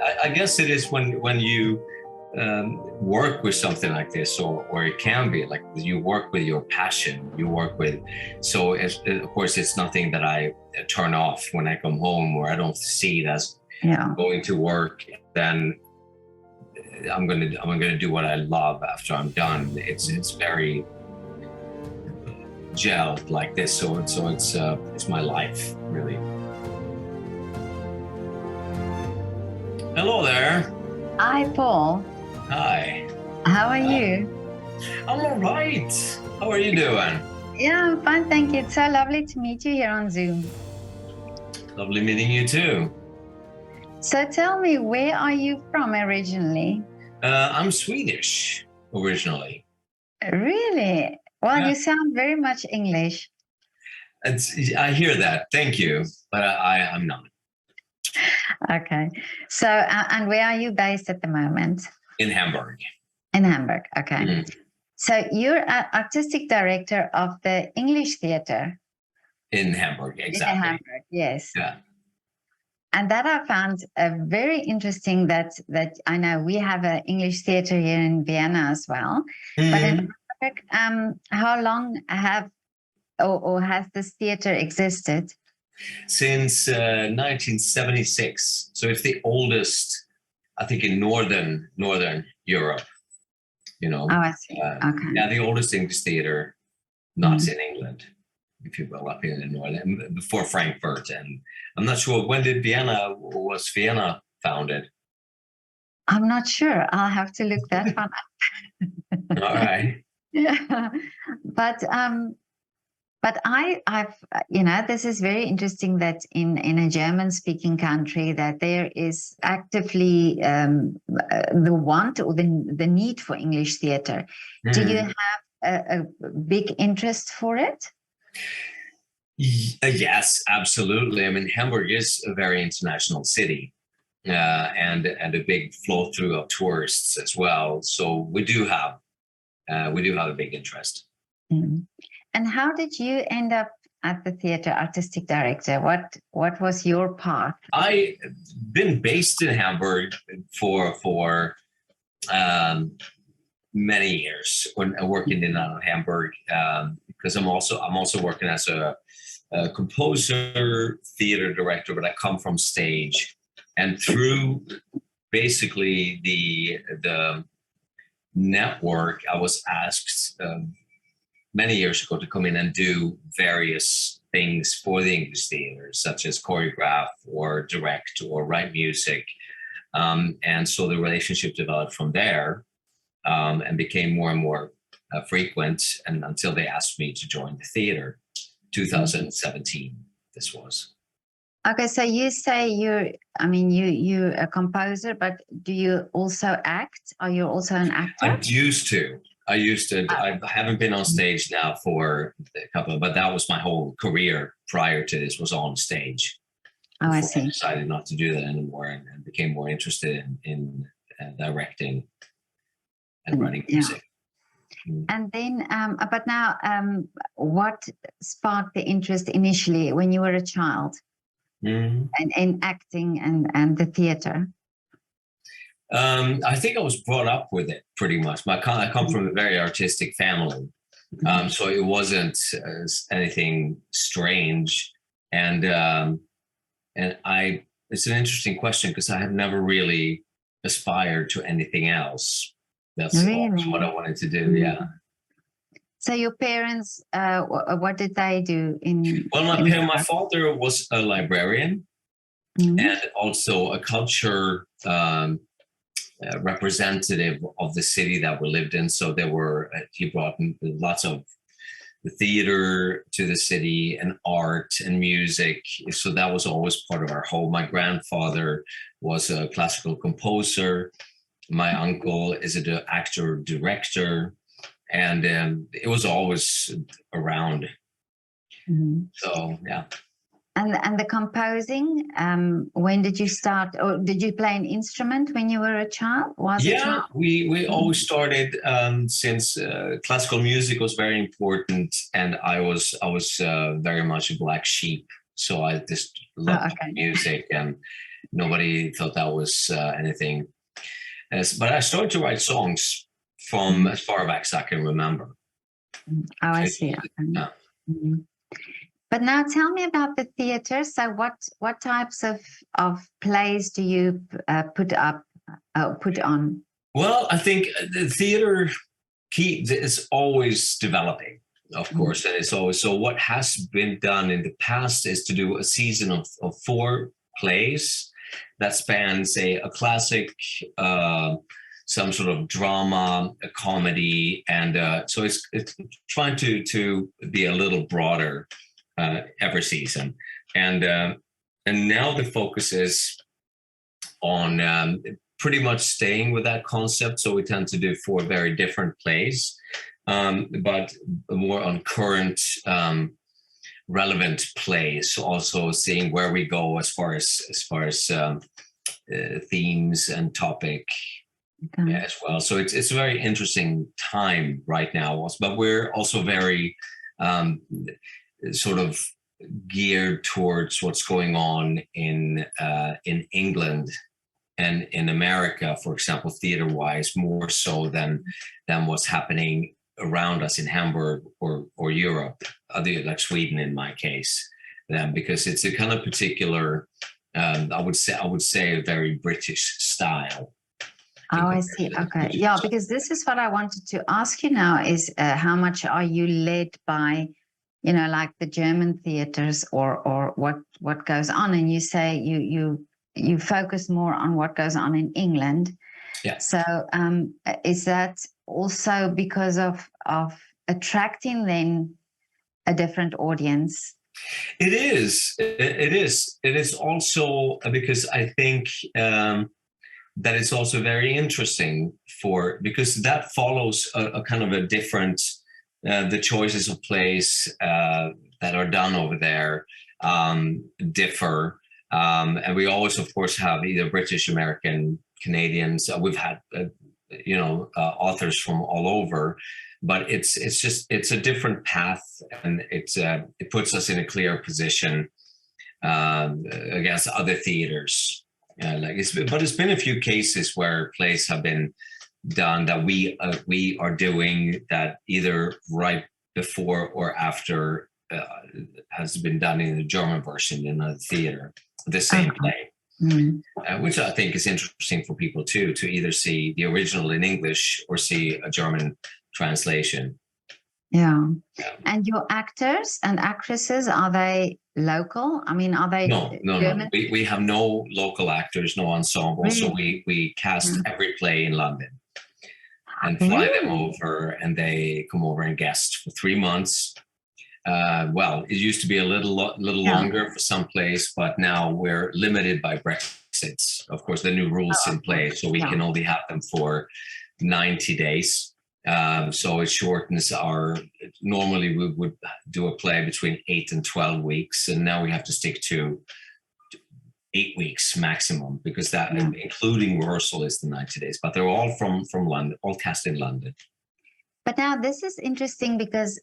I guess it is when you work with something like this, or it can be like you work with your passion, you work with. So of course, it's nothing that I turn off when I come home, or I don't see it as going to work. Then I'm gonna do what I love after I'm done. It's very gelled like this, so it's my life really. Hello there. Hi, Paul. Hi. How are you? I'm all right. How are you doing? Yeah, I'm fine, thank you. It's so lovely to meet you here on Zoom. Lovely meeting you too. So tell me, where are you from originally? I'm Swedish originally. Really? Well, you sound very much English. I hear that. Thank you, but I'm not. Okay. So, and where are you based at the moment? In Hamburg. In Hamburg. Okay. Mm. So you're artistic director of the English theater. In Hamburg, exactly. In Hamburg, yes. Yeah. And that I found very interesting that I know we have an English theater here in Vienna as well. Mm. But in Hamburg, how long or has this theater existed? Since 1976. So it's the oldest, I think, in Northern Europe. You know. Oh, I see. Okay. Yeah, the oldest English theater, not in England, if you will, up here in the north, before Frankfurt. And I'm not sure, when was Vienna founded? I'm not sure. I'll have to look that one up. All right. Yeah. But I've this is very interesting that in a German-speaking country that there is actively the want or the need for English theater. Mm. Do you have a big interest for it? Yes, absolutely. I mean, Hamburg is a very international city, and a big flow through of tourists as well. So we do have a big interest. Mm. And how did you end up at the theater, artistic director? What was your path? I've been based in Hamburg for many years, when working in Hamburg, because I'm also working as a composer, theater director, but I come from stage, and through basically the network, I was asked many years ago to come in and do various things for the English theater, such as choreograph or direct or write music. And so the relationship developed from there, and became more and more frequent, and until they asked me to join the theater. 2017, this was. Okay, so you say you're a composer, but do you also act? Are you also an actor? I used to. I haven't been on stage now for a couple, but that was my whole career prior to this, was on stage. Oh, I see. I decided not to do that anymore, and became more interested in directing and writing music. And then, but now, what sparked the interest initially when you were a child, and in acting and the theater? I think I was brought up with it pretty much. I come from a very artistic family, so it wasn't anything strange. And it's an interesting question, because I have never really aspired to anything else. That's what I wanted to do. Yeah. So your parents, what did they do my father was a librarian, and also a culture representative of the city that we lived in. So he brought lots of the theater to the city, and art and music. So that was always part of our home. My grandfather was a classical composer. My uncle is an actor, director, and it was always around. So, yeah. And the composing, when did you start, or did you play an instrument when you were a child? We always started, since classical music was very important, and I was very much a black sheep. So I just loved music, Nobody thought that was anything. But I started to write songs from as far back as I can remember. Oh, I see. Okay. Yeah. Mhm. But now tell me about the theater. So what types of plays do you put on? Well, I think the theater is always developing, of Mhm. course, and it's always so. What has been done in the past is to do a season of 4 plays that span, say, a classic, uh, some sort of drama, a comedy, and so it's trying to be a little broader every season, and uh, and now the focus is on pretty much staying with that concept. So we tend to do 4 very different plays, but more on current relevant plays. Also seeing where we go as far as themes and topic Okay. as well. So it's a very interesting time right now. But we're also very sort of geared towards what's going on in England and in America, for example, theater-wise, more so than what's happening around us in Hamburg or Europe, other like Sweden in my case, because it's a kind of particular, I would say, a very British style. Oh, I see. Okay. Yeah, because this is what I wanted to ask you now is how much are you led by, like the German theaters or what goes on? And you say you focus more on what goes on in England. Yeah. So is that also because of attracting then a different audience? It is. It is. It is also because I think that it's also very interesting because that follows a kind of a different the choices of plays that are done over there differ, and we always, of course, have either British, American, Canadians. We've had authors from all over, but it's a different path, and it puts us in a clear position against other theaters. But it's been a few cases where plays have been done that we are doing that either right before or after has been done in the German version in a theater, the same play, which I think is interesting for people too, to either see the original in English or see a German translation. Yeah. And your actors and actresses, are they local? I mean, are they No. German? We have no local actors, no ensemble. Really? So we cast every play in London and fly them Really? over, and they come over and guest for 3 months. Well, it used to be a little longer for some plays, but now we're limited by Brexit. Of course, the new rules in place, so we can only have them for 90 days. So it shortens normally we would do a play between 8 and 12 weeks, and now we have to stick to 8 weeks maximum, because that, including rehearsal, is the 90 days. But they're all from London, all cast in London. But now this is interesting because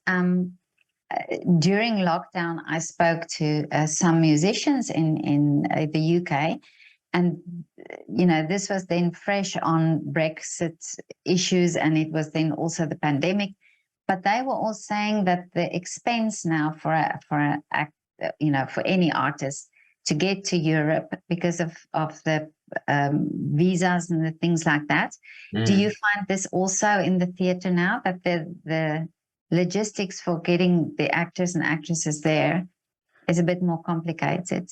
during lockdown, I spoke to some musicians in the UK, and this was then fresh on Brexit issues, and it was then also the pandemic. But they were all saying that the expense now for any artist to get to Europe because of the visas and the things like that. Do you find this also in the theater now, that the logistics for getting the actors and actresses there is a bit more complicated?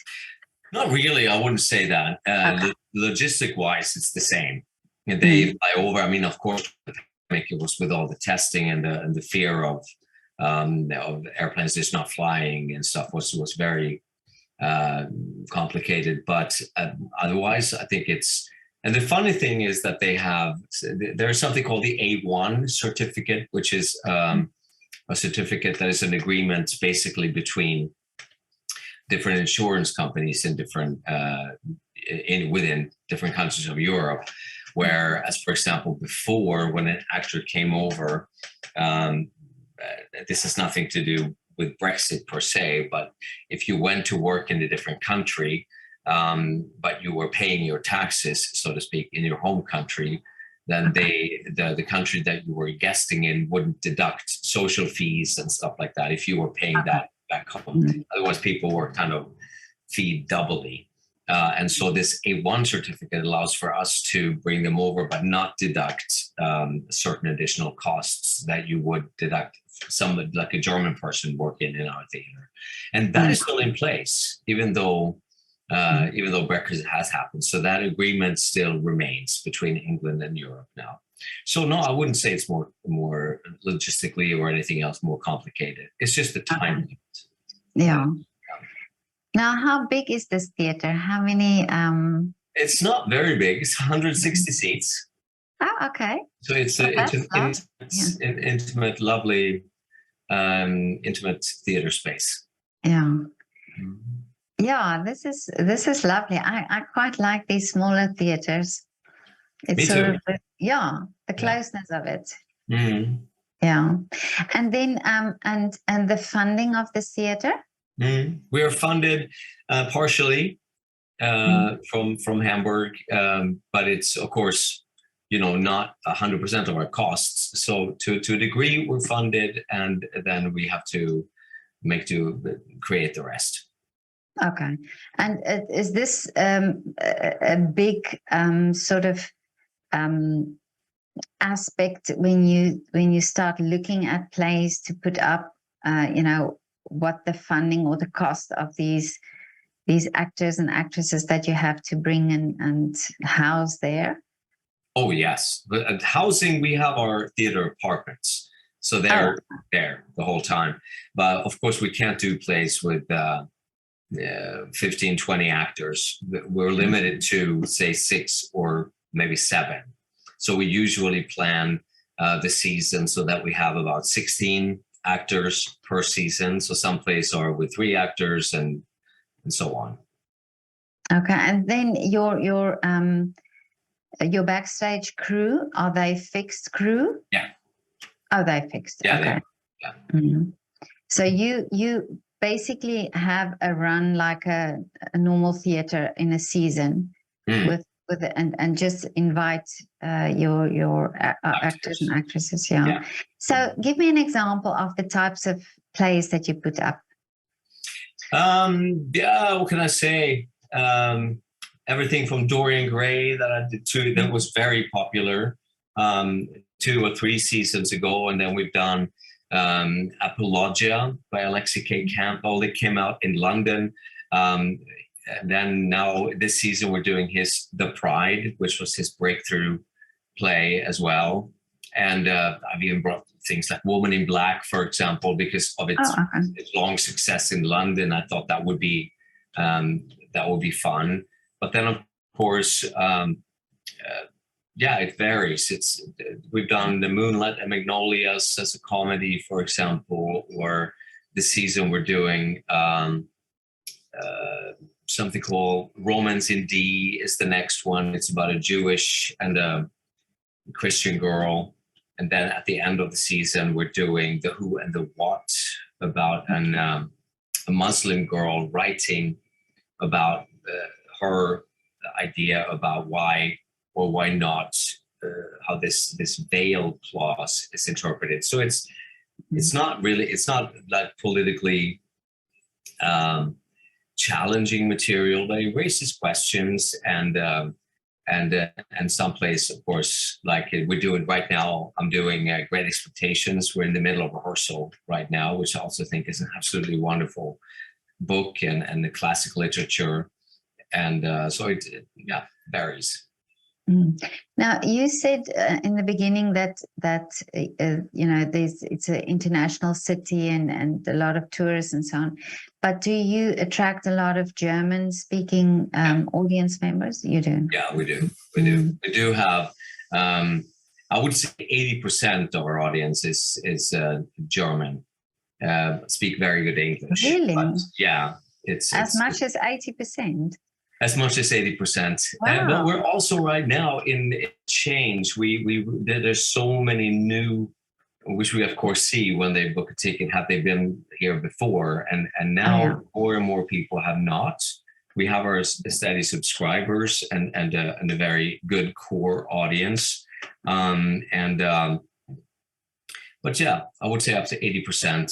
Not really. I wouldn't say that. Logistic-wise, it's the same. They fly over. I mean, of course, it was with all the testing and the fear of airplanes just not flying and stuff was very complicated. But otherwise, I think it's. And the funny thing is that there's something called the A1 certificate, which is a certificate that is an agreement basically between different insurance companies in different within different countries of Europe, whereas, for example, before, when an actor came over, this has nothing to do with Brexit per se, but if you went to work in a different country, but you were paying your taxes, so to speak, in your home country, then the country that you were guesting in wouldn't deduct social fees and stuff like that if you were paying that back home. Otherwise, people were kind of feed doubly. And so this A1 certificate allows for us to bring them over, but not deduct certain additional costs that you would deduct someone like a German person working in our theater. And that is still in place, even though Brexit has happened. So that agreement still remains between England and Europe now. So no, I wouldn't say it's more logistically or anything else more complicated. It's just the time limit. Yeah. Now, how big is this theater? How many? It's not very big. It's 160 seats. Oh, okay. So it's an intimate, lovely, intimate theater space. Yeah. Yeah, this is lovely. I quite like these smaller theaters. It's Me too. The closeness of it. Mm-hmm. Yeah. And then and the funding of this theater? Mm-hmm. We are funded partially from Hamburg, but it's of course not 100% of our costs. So to a degree we're funded, and then we have to create the rest. Okay. And is this a big sort of aspect when you start looking at plays to put up, what the funding or the cost of these actors and actresses that you have to bring and house there? Oh, yes. But housing, we have our theater apartments. So they're there the whole time. But of course, we can't do plays with 15, 20 actors. We're limited to, say, 6 or maybe 7. So we usually plan the season so that we have about 16 actors per season. So some plays are with 3 actors and so on. Okay. And then your backstage crew, are they fixed crew? Yeah. Oh, they're fixed. Yeah. Okay. Yeah. Mm-hmm. So you basically have a run like a normal theater in a season with and just invite your actors and actresses. Yeah. So give me an example of the types of plays that you put up. What can I say? Everything from Dorian Gray that I did too, that was very popular 2 or 3 seasons ago, and then we've done Apologia by Alexei K. Campbell that came out in London. And then now this season we're doing The Pride, which was his breakthrough play as well. And I've even brought things like Woman in Black, for example, because of its long success in London. I thought that would be fun. But then, of course, it varies. We've done The Moonlight and Magnolias as a comedy, for example, or this season we're doing something called Romance in D is the next one. It's about a Jewish and a Christian girl. And then at the end of the season, we're doing The Who and the What, about a Muslim girl writing about her idea about why or why not, how this veil clause is interpreted. So it's not like politically challenging material, but it raises questions and some place, of course, like we're doing right now. I'm doing Great Expectations. We're in the middle of rehearsal right now, which I also think is an absolutely wonderful book and the classic literature. And so it varies. Now, you said in the beginning that it's an international city and a lot of tourists and so on. But do you attract a lot of German-speaking audience members? You do. Yeah, we do. We do have. I would say 80% of our audience is German. Speak very good English. Really? But, yeah, it's as much as 80%. As much as 80%. Wow. But we're also right now in change. There's so many new, which we of course see when they book a ticket, have they been here before? And now more and more people have not. we have our steady subscribers and a very good core audience. But yeah, I would say up to 80%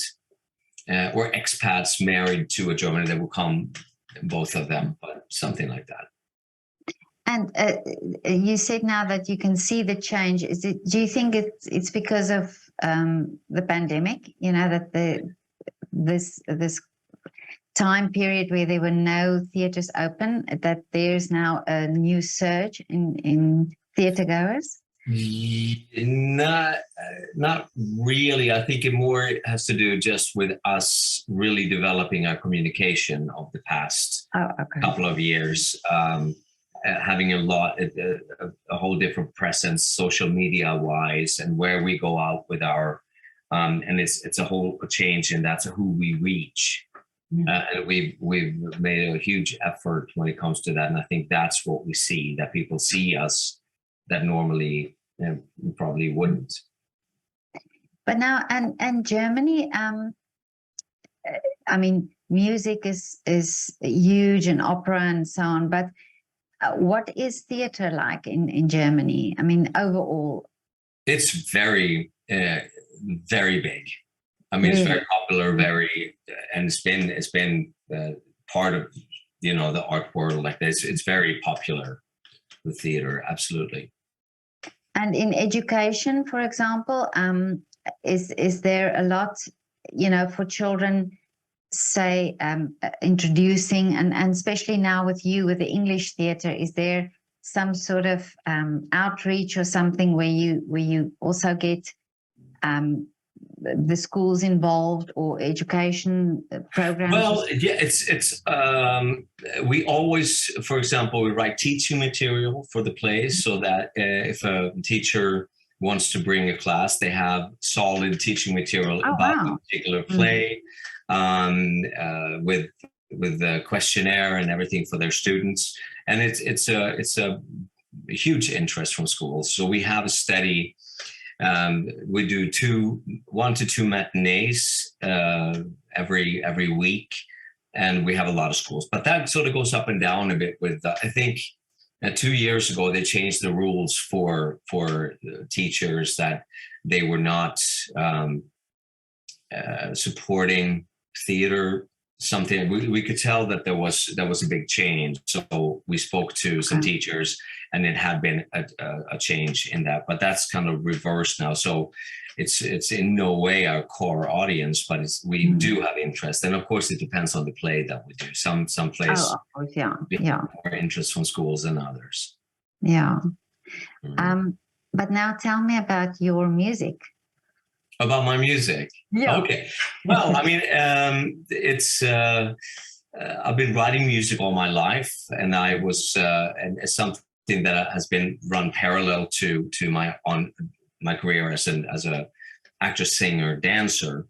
or expats married to a German that will come, both of them, but something like that. And you said now that you can see the change. Do you think it's because of the pandemic? You know, that this time period where there were no theaters open, that there's now a new surge in theater goers? Not really. I think it more has to do just with us really developing our communication of the past couple of years, having a whole different presence, social media wise, and where we go out with our, and it's a whole change in that's who we reach. And we've made a huge effort when it comes to that, and I think that's what we see, that people see us that normally probably wouldn't. But now, and Germany, I mean, music is huge, and opera and so on. But what is theater like in Germany? I mean, overall, it's very very big. I mean, it's very popular, and it's been part of the art world like this. It's very popular, the theater, absolutely. And in education, for example, is there a lot, for children, say, introducing, and especially now with the English theater, is there some sort of outreach or something where you also get the schools involved, or education programs? Well, yeah, it's we always, for example, we write teaching material for the plays, so that if a teacher wants to bring a class, they have solid teaching material about a particular play, with the questionnaire and everything for their students, and it's a huge interest from schools. So we have a steady. We do 1 to 2 matinees every week, and we have a lot of schools. But that sort of goes up and down a bit. With I think 2 years ago they changed the rules for teachers, that they were not supporting theater. Something we could tell that there was a big change. So we spoke to some teachers, and it had been a change in that, but that's kind of reversed now. So it's in no way our core audience, but we do have interest, and of course it depends on the play that we do. Some plays, more interest from schools than others. Yeah. But now tell me about your music. About my music? Yeah. Okay. Well, I mean, it's I've been writing music all my life, and I was and it's something that has been run parallel to my career as a actor, singer, dancer,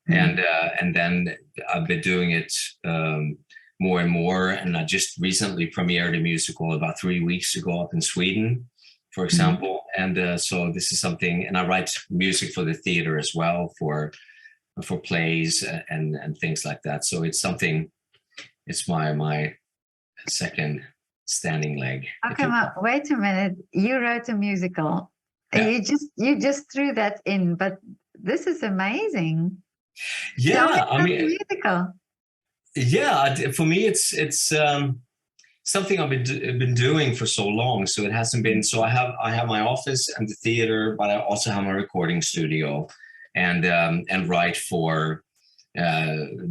and then I've been doing it more and more. And I just recently premiered a musical about 3 weeks ago up in Sweden, for example. And so this is something, and I write music for the theater as well, for plays and things like that. So it's something, it's my second standing leg. Okay, well, wait a minute. You wrote a musical. Yeah. You just threw that in, but this is amazing. Yeah, I mean, musical. Yeah, for me, it's something I've been doing for so long. So it hasn't been. So I have my office and the theater, but I also have my recording studio, and write for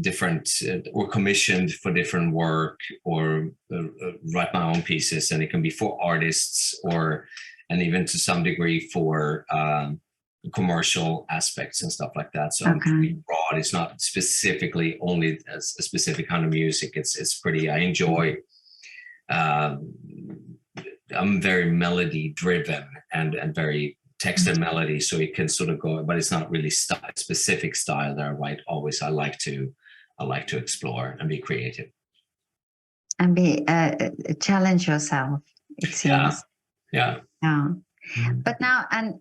different or commissioned for different work, or write my own pieces, and it can be for artists, and even to some degree for commercial aspects and stuff like that. So I'm pretty broad. It's not specifically only a specific kind of music. It's pretty. I enjoy. I'm very melody driven and very text and melody, so it can sort of go, but it's not really specific style that I write always. I like to explore and be creative and be challenge yourself, it seems. Yeah. But now, and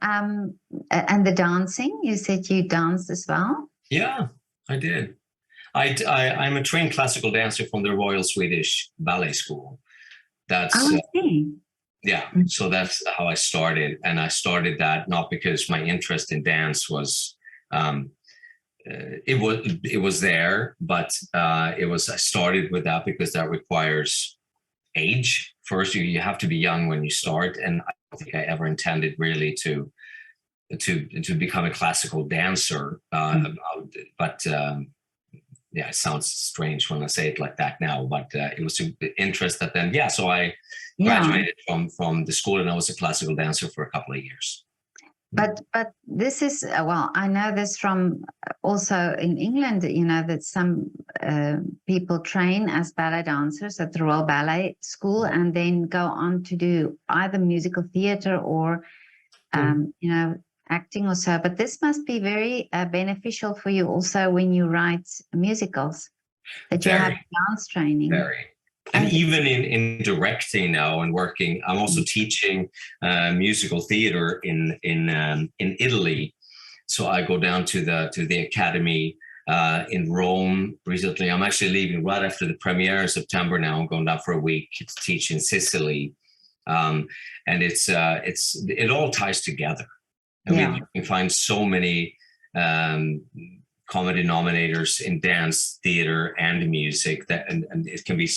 the dancing, you said you danced as well. Yeah, I did. I'm a trained classical dancer from the Royal Swedish Ballet School. Oh, That's I see. yeah. So that's how I started, and I started that not because my interest in dance was um, it was there, but I started with that because that requires age. First, you have to be young when you start, and I don't think I ever intended really to become a classical dancer. But yeah, it sounds strange when I say it like that now, but it was an interest that then, yeah. So I Yeah. graduated from the school, and I was a classical dancer for a couple of years. But this is well, I know this from also in England. You know that some people train as ballet dancers at the Royal Ballet School, and then go on to do either musical theatre or you know, acting or so. But this must be very beneficial for you also when you write musicals, that you have dance training. Very. And even in directing now and working, I'm also teaching musical theater in Italy. So I go down to the academy in Rome recently. I'm actually leaving right after the premiere in September. Now I'm going down for a week to teach in Sicily, and it all ties together. I mean, you can find so many common denominators in dance, theater, and music that, and it can be.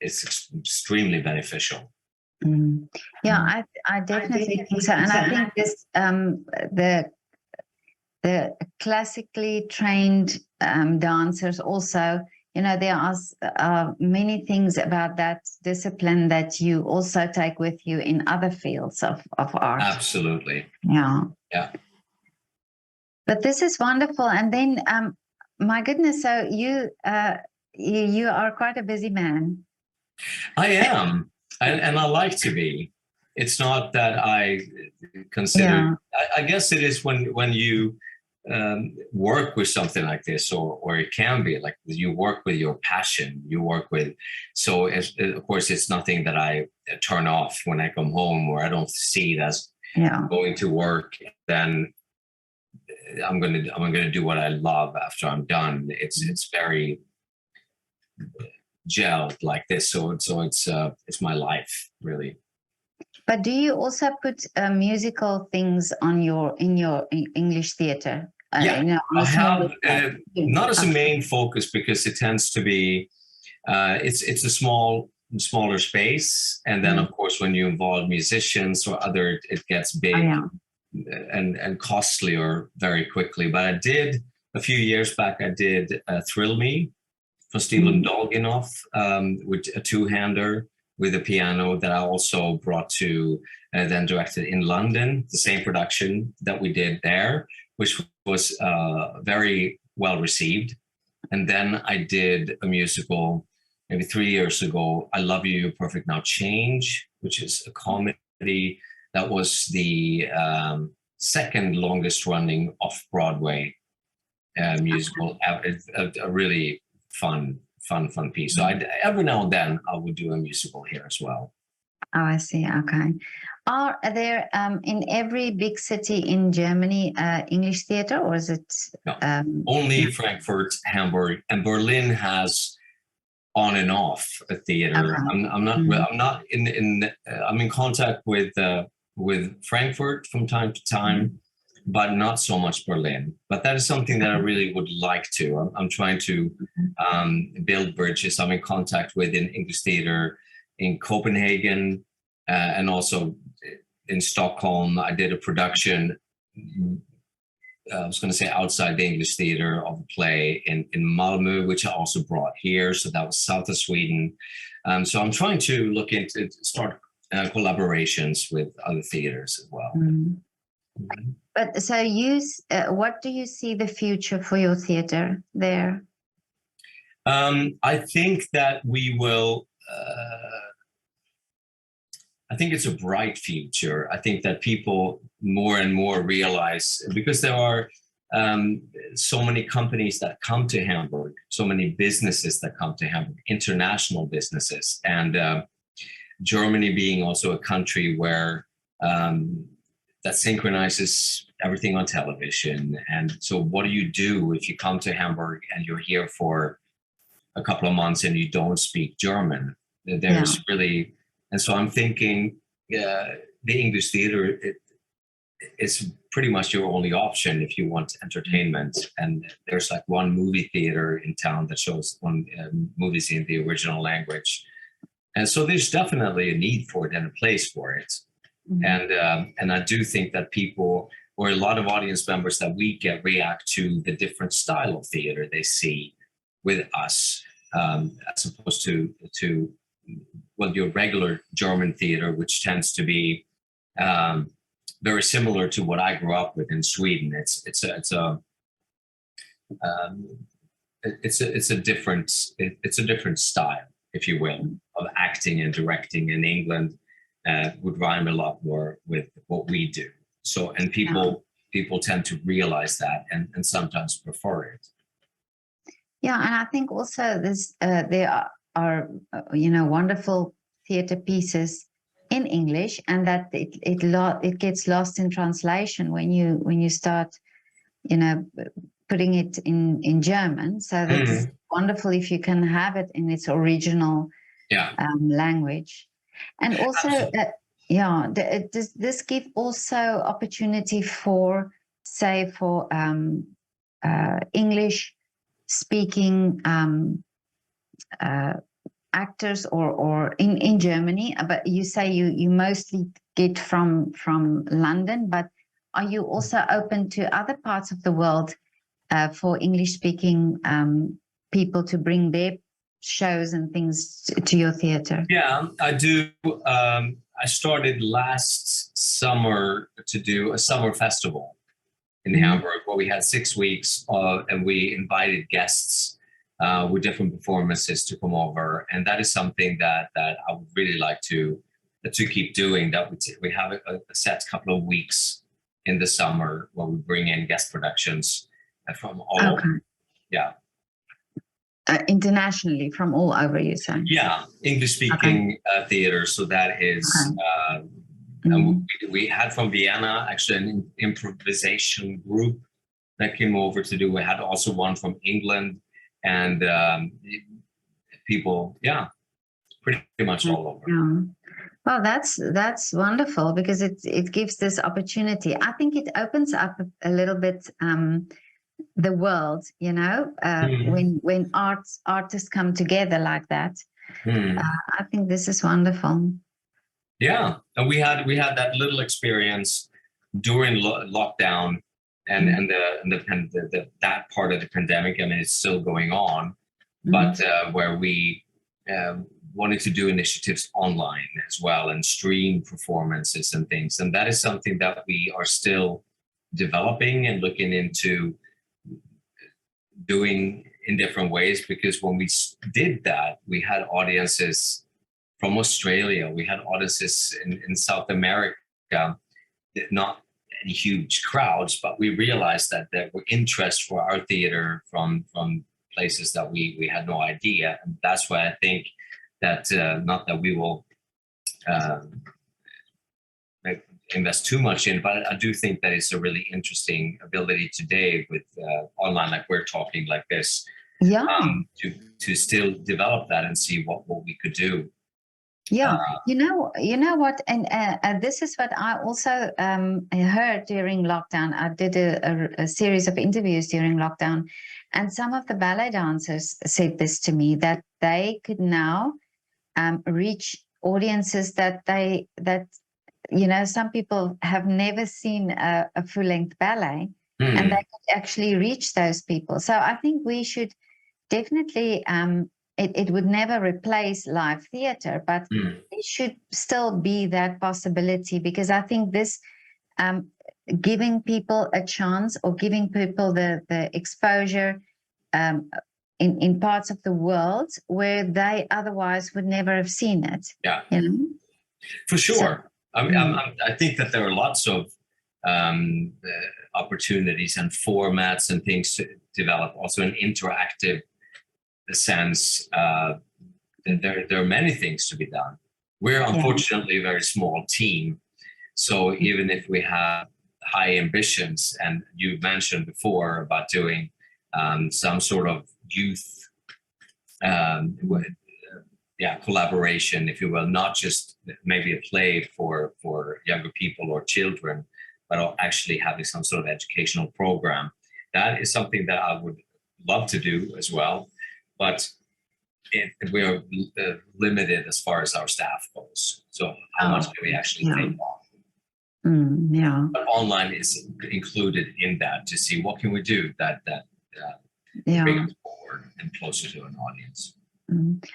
It's extremely beneficial. Yeah, I definitely think so, and I think this the classically trained dancers also. You know, there are many things about that discipline that you also take with you in other fields of art. Absolutely. Yeah. Yeah. But this is wonderful, and then my goodness, so you are quite a busy man. I am, and I like to be. It's not that I consider. Yeah. I guess it is when you work with something like this, or it can be like you work with your passion. You work with. So of course, it's nothing that I turn off when I come home, or I don't see it as going to work. Then I'm gonna do what I love after I'm done. It's very gelled like this, so it's my life really. But do you also put musical things on in your English theater? Yeah, you know, I have not as a main focus because it tends to be it's a smaller space, and then of course when you involve musicians or other, it gets big and costlier very quickly. But I did a few years back. I did Thrill Me for Stephen Dolginoff with a two-hander with a piano that I also brought to then directed in London, the same production that we did there, which was very well received. And then I did a musical maybe 3 years ago, I Love You, You're Perfect Now, Change, which is a comedy that was the second longest running off-Broadway musical. A really fun piece. So every now and then I would do a musical here as well. Oh, I see. Okay. Are there in every big city in Germany English theater, or is it? No, only Frankfurt, Hamburg, and Berlin has on and off a theater. Okay. I'm not I'm in contact with Frankfurt from time to time, but not so much Berlin. But that is something that I really would like to. I'm trying to build bridges. I'm in contact with an English theater in Copenhagen and also in Stockholm. I did a production, I was going to say outside the English theater, of a play in Malmö, which I also brought here. So that was south of Sweden. So I'm trying to look into start collaborations with other theaters as well. But so what do you see the future for your theater there? I think that we will. I think it's a bright future. I think that people more and more realize, because there are so many companies that come to Hamburg, so many businesses that come to Hamburg, international businesses, and Germany being also a country where that synchronizes everything on television. And so what do you do if you come to Hamburg and you're here for a couple of months and you don't speak German. There's really, and so I'm thinking the English theater, it's pretty much your only option if you want entertainment. And there's like one movie theater in town that shows one movies in the original language. And so there's definitely a need for it and a place for it. And I do think that people, or a lot of audience members that we get, react to the different style of theater they see with us, as opposed to well, your regular German theater, which tends to be very similar to what I grew up with in Sweden. It's a different style, if you will, of acting and directing. In England would rhyme a lot more with what we do. So, and people tend to realize that and sometimes prefer it. Yeah, and I think also there are wonderful theater pieces in English, and that it gets lost in translation when you start, putting it in German. So that's wonderful if you can have it in its original language, and also does this give also opportunity for, say, for English speaking actors or in Germany, but you say you mostly get from London, but are you also open to other parts of the world for English speaking people to bring their shows and things to your theater? Yeah, I do. I started last summer to do a summer festival in Hamburg, where we had 6 weeks and we invited guests with different performances to come over, and that is something that I would really like to keep doing. That we have a set couple of weeks in the summer where we bring in guest productions from all over. Yeah. Internationally, from all over, you say? Yeah, English speaking theater. So that is. And we had from Vienna actually an improvisation group that came over to do. We had also one from England, and people, pretty much all over. Yeah. Well, that's wonderful, because it gives this opportunity. I think it opens up a little bit the world, when artists come together like that. I think this is wonderful. Yeah, and we had that little experience during lockdown and that part of the pandemic. I mean, it's still going on, but where we wanted to do initiatives online as well and stream performances and things, and that is something that we are still developing and looking into doing in different ways. Because when we did that, we had audiences from Australia, we had audiences in South America, not any huge crowds, but we realized that there were interest for our theater from places that we had no idea. And that's why I think that not that we will invest too much in, but I do think that it's a really interesting ability today with online, like we're talking like this, to still develop that and see what we could do. Yeah, you know what, and this is what I also heard during lockdown. I did a series of interviews during lockdown, and some of the ballet dancers said this to me, that they could now reach audiences that some people have never seen a full-length ballet, and they could actually reach those people. So I think we should definitely. It would never replace live theater, but it should still be that possibility, because I think this giving people a chance, or giving people the exposure in parts of the world where they otherwise would never have seen it. Yeah, for sure. So, I think that there are lots of opportunities and formats and things to develop, also an interactive sense. There are many things to be done. We're unfortunately a very small team, so even if we have high ambitions, and you mentioned before about doing some sort of youth collaboration, if you will, not just maybe a play for younger people or children, but actually having some sort of educational program. That is something that I would love to do as well, but we are limited as far as our staff goes. So how much can we actually take on? Yeah. But online is included in that to see what can we do that Yeah. bring us forward and closer to an audience.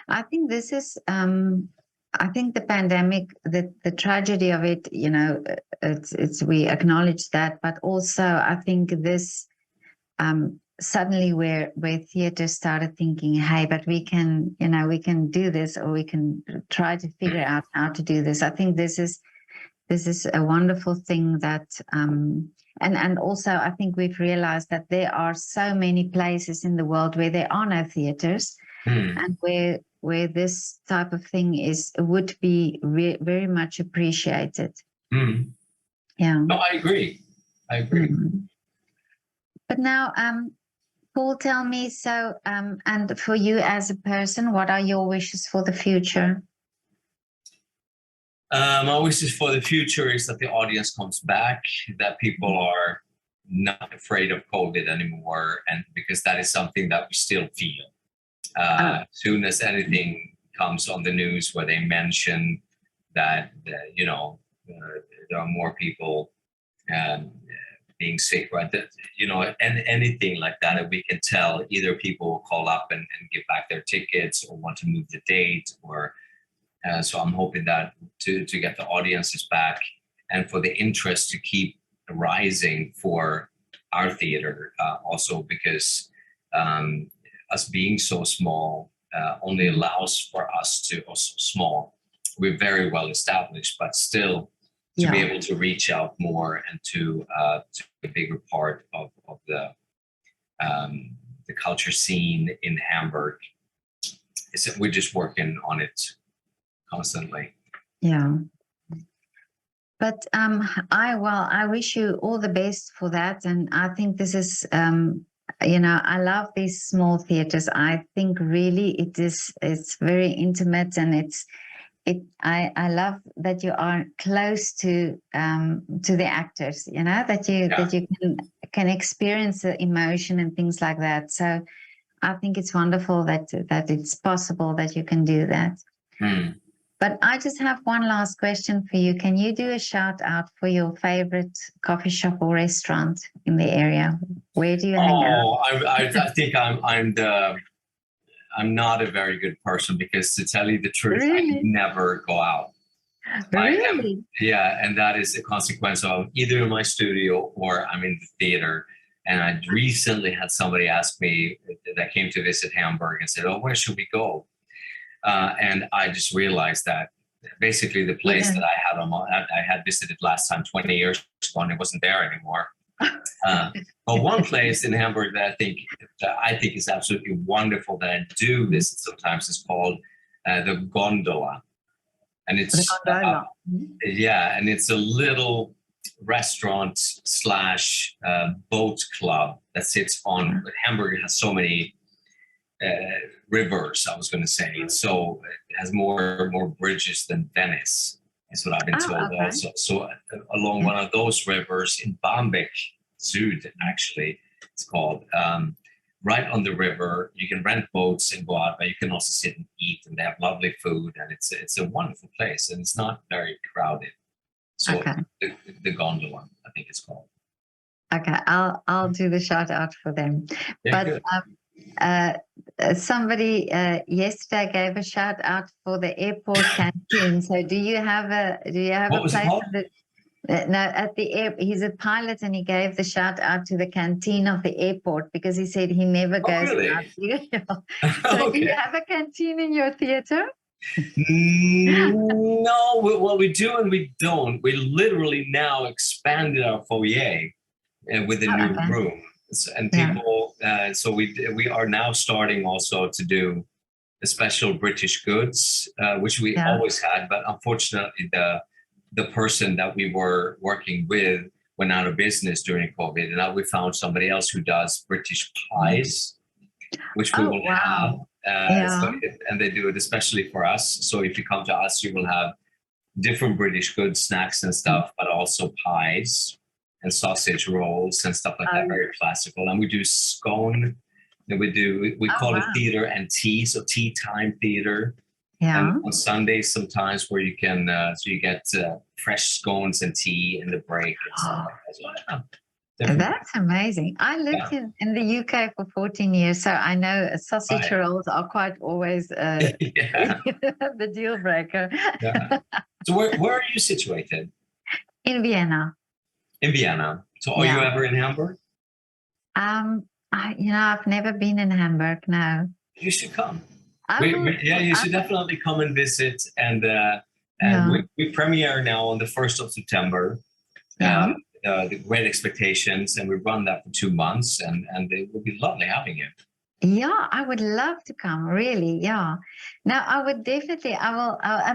I think this is, I think the pandemic, the tragedy of it, you know, it's we acknowledge that, but also I think this suddenly where theater started thinking, hey, but we can, you know, we can do this, or we can try to figure out how to do this. I think this is a wonderful thing that, and also I think we've realized that there are so many places in the world where there are no theaters. And where this type of thing would be very much appreciated. Yeah. No, I agree. But now, Paul, tell me, so, and for you as a person, what are your wishes for the future? My wishes for the future is that the audience comes back, that people are not afraid of COVID anymore, and because that is something that we still feel. Soon as anything comes on the news where they mention that, you know, there are more people being sick, right? That, you know, and anything like that we can tell, either people will call up and give back their tickets or want to move the date, or so I'm hoping that to get the audiences back and for the interest to keep rising for our theater, also because us being so small only allows for us to, we're very well established, but still to be able to reach out more and to a bigger part of the culture scene in Hamburg. We're just working on it constantly. Yeah. But I wish you all the best for that. And I think this is, you know, I love these small theaters. I think really it's very intimate, and I love that you are close to the actors, you know, that you can experience the emotion and things like that. So I think it's wonderful that it's possible that you can do that. But I just have one last question for you. Can you do a shout out for your favorite coffee shop or restaurant in the area? Where do you hang out? I think I'm not a very good person, because to tell you the truth, Really? I never go out. Really? And that is a consequence of either in my studio or I'm in the theater. And I recently had somebody ask me that came to visit Hamburg and said, "Oh, where should we go?" And I just realized that basically the place that I had visited last time 20 years ago, and it wasn't there anymore. But one place in Hamburg that I think is absolutely wonderful that I do visit sometimes is called the Gondola, and it's and it's a little restaurant / boat club that sits on. Hamburg has so many rivers, I was going to say, so it has more bridges than Venice. Is what I've been told. Also, so along one of those rivers in Bamberg Süd, actually, it's called. Right on the river, you can rent boats and go out, but you can also sit and eat, and they have lovely food, and it's a wonderful place, and it's not very crowded. So the Gondola, I think it's called. Okay, I'll do the shout out for them. Yeah, but somebody yesterday gave a shout out for the airport canteen. So do you have a place? No, at the air, he's a pilot, and he gave the shout out to the canteen of the airport because he said he never goes out. So do you have a canteen in your theater? No, well, we do and we don't. We literally now expanded our foyer with a new room, and people. So we are now starting also to do the special British goods, which we always had, but unfortunately the person that we were working with went out of business during COVID, and now we found somebody else who does British pies, which we will have. Yeah. And they do it especially for us. So if you come to us, you will have different British goods, snacks and stuff, but also pies and sausage rolls and stuff like that, very classical. And we do scone. And we call it Wow. theater and tea, so tea time theater. Yeah. And on Sundays, sometimes where you can, so you get fresh scones and tea in the break and stuff like that. So, yeah, definitely. That's amazing. I lived in the UK for 14 years, so I know sausage rolls are quite always Yeah. the deal breaker. Yeah. So where are you situated? In Vienna. In Vienna. So are you ever in Hamburg? I've never been in Hamburg. No. You should come. Yeah, You should definitely come and visit. And we premiere now on the 1st of September. Yeah. The Great Expectations, and we run that for 2 months, and it would be lovely having you. Yeah, I would love to come. Really, yeah. Now, I will.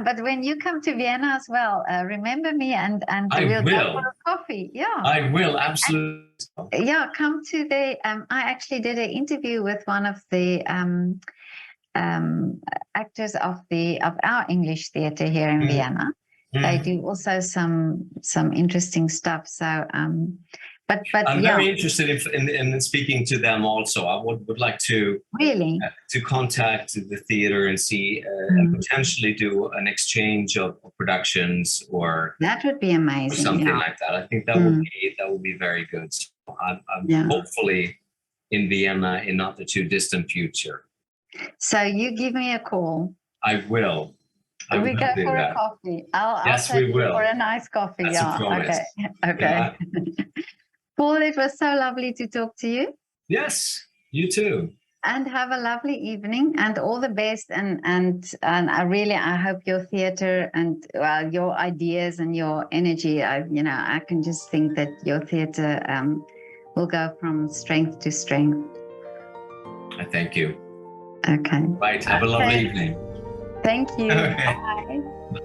But when you come to Vienna as well, remember me, and we'll go for a coffee. Yeah, I will absolutely. Come to the. I actually did an interview with one of the actors of our English theatre here in Vienna. They do also some interesting stuff. So, but I'm very interested in speaking to them also. I would like to really to contact the theater and see and potentially do an exchange of productions, or that would be amazing, or something like that. I think that would be very good. So I'm hopefully in Vienna in not the too distant future. So you give me a call. I will. We go for a coffee. I'll take you for a nice coffee. That's a promise. Okay. Yeah. Paul, it was so lovely to talk to you. Yes, you too. And have a lovely evening and all the best. And I hope your theatre and your ideas and your energy. I can just think that your theatre will go from strength to strength. I thank you. Okay. Right. Have a lovely evening. Thank you. Okay. Bye.